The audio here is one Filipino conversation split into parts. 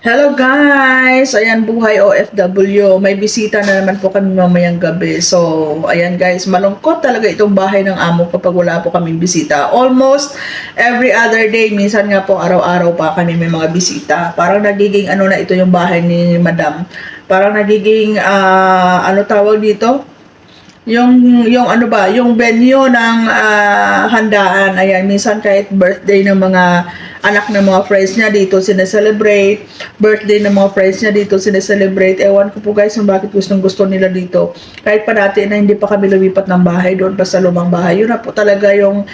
Hello guys! Ayan, buhay OFW. May bisita na naman po kami mamayang gabi. So, ayan guys, malungkot talaga itong bahay ng amo kapag wala po kaming bisita. Almost every other day, minsan nga po araw-araw pa kami may mga bisita. Parang nagiging ano na ito yung bahay ni Madam. Parang nagiging, ano tawag dito? Yung ano ba, yung venue ng handaan. Ayan, minsan kahit birthday ng mga anak ng mga friends niya dito sineselebrate, birthday ng mga friends niya dito sineselebrate. Ewan ko po guys kung bakit gustong gusto nila dito. Kahit pa dati na hindi pa kami lumipat ng bahay doon pa sa lumang bahay. Yun na po talaga yung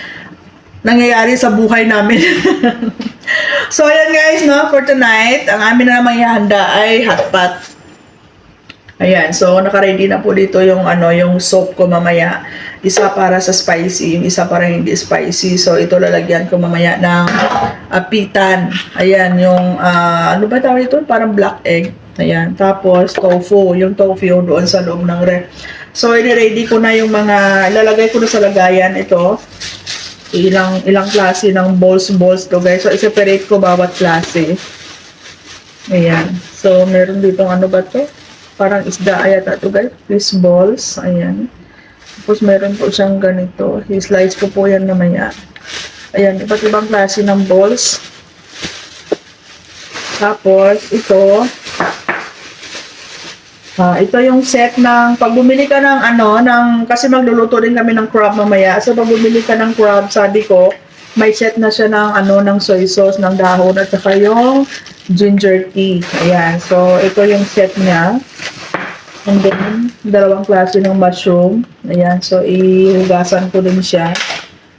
nangyayari sa buhay namin. So ayan guys, no, for tonight, ang amin na namang ihanda ay hotpot. Ayan, so naka-ready na po dito yung yung soap ko mamaya. Isa para sa spicy, yung isa para hindi spicy. So ito lalagyan ko mamaya ng apitan. Ayan, yung ano ba tawag ito? Parang black egg. Ayan, tapos tofu, yung tofu yung doon sa loob ng ref. So i-ready ko na yung mga ilalagay ko na sa lagayan ito. Ilang klase ng balls to guys. So i-separate ko bawat klase. Ayan. So meron ditong ano ba to? Parang isda ayata to guys, fish balls, ayan. Tapos meron po siyang ganito, i-slice ko po yan mamaya. Ayan, iba't ibang klase ng balls. Tapos ito, ito yung set ng, pag bumili ka ng kasi magluluto din kami ng crab mamaya. So pag bumili ka ng crab, sabi ko, may set na siya ng soy sauce, ng dahon, at saka yung ginger tea. Ayan, so ito yung set niya. And then, dalawang klase ng mushroom. Ayan, so ihugasan ko din siya.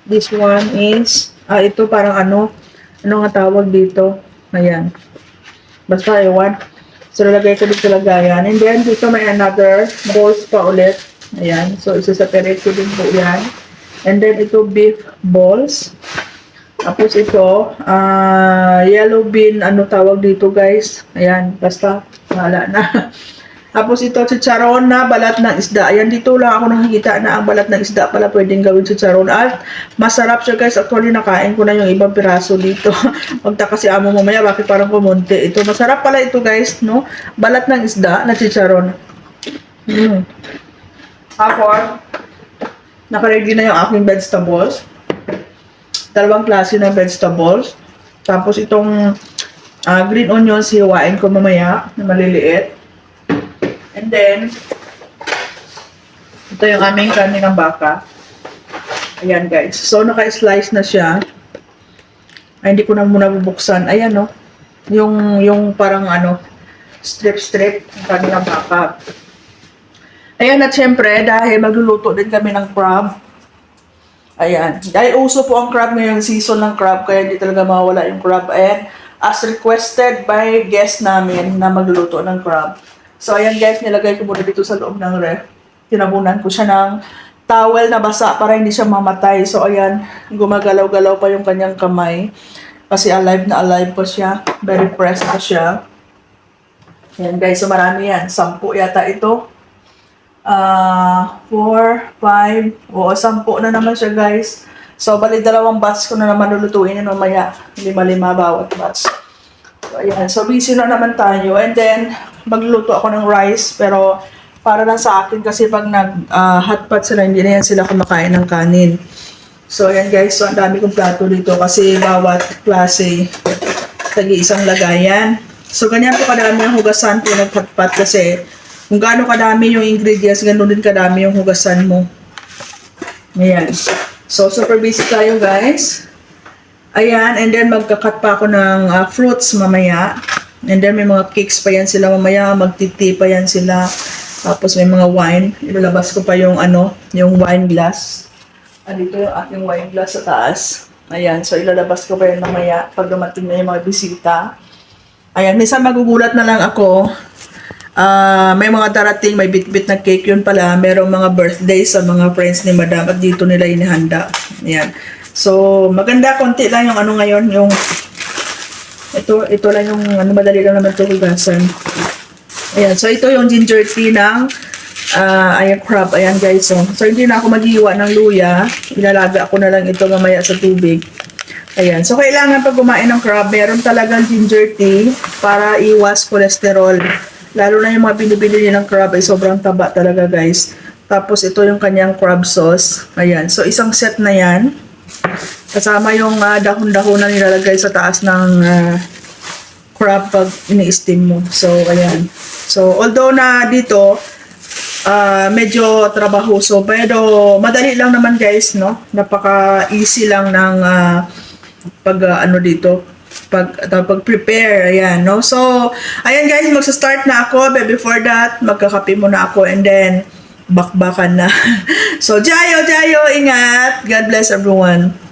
This one is, ito parang ano nga tawag dito. Ayan. Basta ewan. So, lalagay ko dito lagayan. And then, dito may another balls pa ulit. Ayan, so isa-separate ko din po yan. And then, ito beef balls. Tapos ito, yellow bean, ano tawag dito guys. Ayan, basta, wala na. Tapos ito, chicharon na balat ng isda. Ayan, dito lang ako nakikita na ang balat ng isda pala pwedeng gawin chicharon. At masarap siya guys. Actually, nakain ko na yung ibang piraso dito. Magtaka si amo mamaya, bakit parang kumunti. Ito, masarap pala ito guys, no? Balat ng isda na chicharon. Tapos, nakaready na yung aking vegetables. Dalawang klase ng vegetables. Tapos itong green onions, hiwain ko mamaya na maliliit. And then, ito yung aming karne ng baka. Ayan guys. So, naka-slice na siya. Ay, hindi ko na muna bubuksan. Ayan no. Yung parang strip ng karne ng baka. Ayan, at syempre, dahil magluluto din kami ng crab. Ayan. Dahil uso po ang crab ngayon, season ng crab, kaya hindi talaga mawala yung crab. And as requested by guest namin na magluluto ng crab. So, ayan guys, nilagay ko muna dito sa loob ng ref. Tinabunan ko siya ng towel na basa para hindi siya mamatay. So, ayan, gumagalaw-galaw pa yung kanyang kamay. Kasi alive na alive pa siya. Very fresh pa siya. Ayan guys, so marami yan. 10 yata ito. 4, 5, oo, 10 na naman siya guys. So, bali 2 batch ko na naman lulutuin yun mamaya. 5 bawat batch. So, ayan. So, busy na naman tayo. And then, magluluto ako ng rice. Pero, para lang sa akin kasi pag nag-hotpot sila, hindi na yan sila kumakain ng kanin. So, ayan guys. So, ang dami kong plato dito kasi bawat klase tagi-isang lagayan. So, ganyan po kadami ang hugasan po nag-hotpot kasi kung gaano kadami yung ingredients, ganoon din kadami yung hugasan mo. Ayan. So, super busy tayo guys. Ayan, and then magkakat pa ako ng fruits mamaya. And then may mga cakes pa yan sila mamaya, magtiti pa yan sila. Tapos may mga wine. Ilalabas ko pa yung yung wine glass. Dito yung aking wine glass sa taas. Ayan, so ilalabas ko pa yan mamaya pag dumating na yung mga bisita. Ayan, minsan magugulat na lang ako. May mga darating, may bit-bit na cake yun pala. Merong mga birthday sa mga friends ni Madam at dito nila inihanda. Ayan. So, maganda, konti lang yung ngayon, yung ito lang yung madali lang naman ito hugasan. Ayan, so ito yung ginger tea ng ayan crab. Ayan guys, so hindi na ako maghiwa ng luya. Ilalaga ko na lang ito mamaya sa tubig. Ayan. So, kailangan pag kumain ng crab, meron talagang ginger tea para iwas cholesterol. Lalo na yung mga binibili niyo ng crab ay sobrang taba talaga, guys. Tapos, ito yung kanyang crab sauce. Ayan. So, isang set na yan. Kasama yung dahon-dahon na nilalagay sa taas ng crab pag ini-steam mo. So, ayan. So, although na dito, medyo trabahoso, pero madali lang naman, guys, no? Napaka-easy lang ng ano dito, pag-prepare, ayan, no? So, ayan guys, magsa-start na ako, but before that, magkakape muna ako, and then, bakbakan na. So, jayo, ingat! God bless everyone!